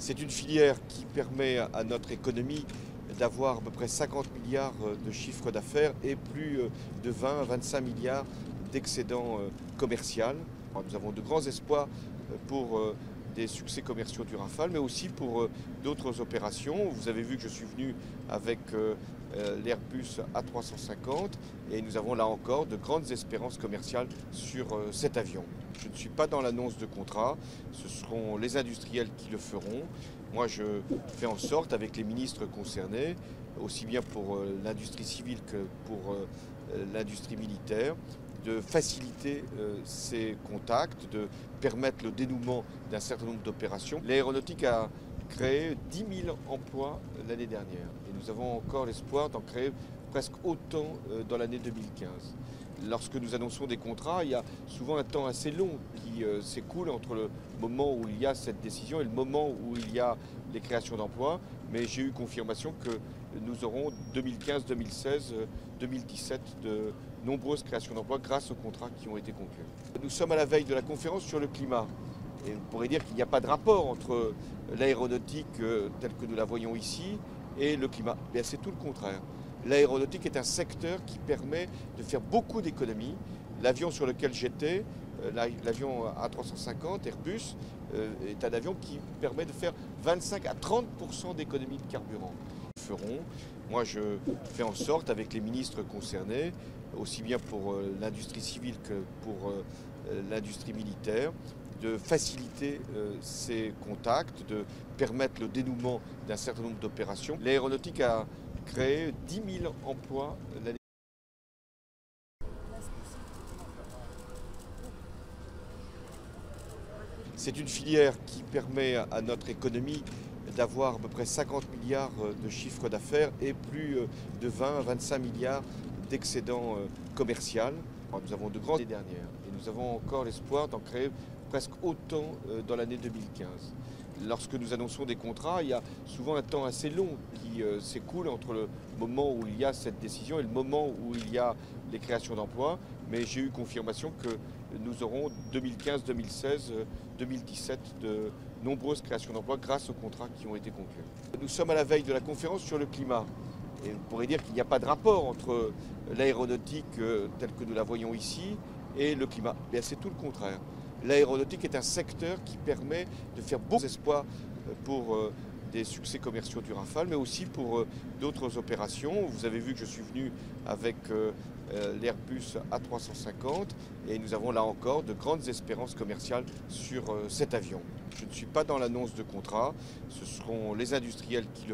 C'est une filière qui permet à notre économie d'avoir à peu près 50 milliards de chiffre d'affaires et plus de 20 à 25 milliards d'excédents commercial. Nous avons de grands espoirs pour des succès commerciaux du Rafale, mais aussi pour d'autres opérations. Vous avez vu que je suis venu avec l'Airbus A350 et nous avons là encore de grandes espérances commerciales sur cet avion. Je ne suis pas dans l'annonce de contrat, ce seront les industriels qui le feront. Moi, je fais en sorte, avec les ministres concernés, aussi bien pour l'industrie civile que pour l'industrie militaire, de faciliter ces contacts, de permettre le dénouement d'un certain nombre d'opérations. L'aéronautique a créé 10 000 emplois l'année dernière et nous avons encore l'espoir d'en créer presque autant dans l'année 2015. Lorsque nous annonçons des contrats, il y a souvent un temps assez long qui s'écoule entre le moment où il y a cette décision et le moment où il y a les créations d'emplois. Mais j'ai eu confirmation que nous aurons 2015, 2016, 2017 de nombreuses créations d'emplois grâce aux contrats qui ont été conclus. Nous sommes à la veille de la conférence sur le climat. Et on pourrait dire qu'il n'y a pas de rapport entre l'aéronautique telle que nous la voyons ici et le climat. Mais c'est tout le contraire. L'aéronautique est un secteur qui permet de faire beaucoup d'économies. L'avion sur lequel j'étais, l'avion A350 Airbus, est un avion qui permet de faire 25 à 30% d'économies de carburant. Moi, je fais en sorte, avec les ministres concernés, aussi bien pour l'industrie civile que pour l'industrie militaire, de faciliter ces contacts, de permettre le dénouement d'un certain nombre d'opérations. L'aéronautique a créé 10 000 emplois l'année. C'est une filière qui permet à notre économie d'avoir à peu près 50 milliards de chiffre d'affaires et plus de 20 à 25 milliards d'excédents commercial. Nous avons de grandes années dernières et nous avons encore l'espoir d'en créer presque autant dans l'année 2015. Lorsque nous annonçons des contrats, il y a souvent un temps assez long qui s'écoule entre le moment où il y a cette décision et le moment où il y a les créations d'emplois. Mais j'ai eu confirmation que nous aurons 2015, 2016, 2017 de nombreuses créations d'emplois grâce aux contrats qui ont été conclus. Nous sommes à la veille de la conférence sur le climat. Et on pourrait dire qu'il n'y a pas de rapport entre l'aéronautique telle que nous la voyons ici et le climat. Mais c'est tout le contraire. L'aéronautique est un secteur qui permet de faire beaucoup d'espoir pour des succès commerciaux du Rafale, mais aussi pour d'autres opérations. Vous avez vu que je suis venu avec l'Airbus A350 et nous avons là encore de grandes espérances commerciales sur cet avion. Je ne suis pas dans l'annonce de contrat, ce seront les industriels qui le feront.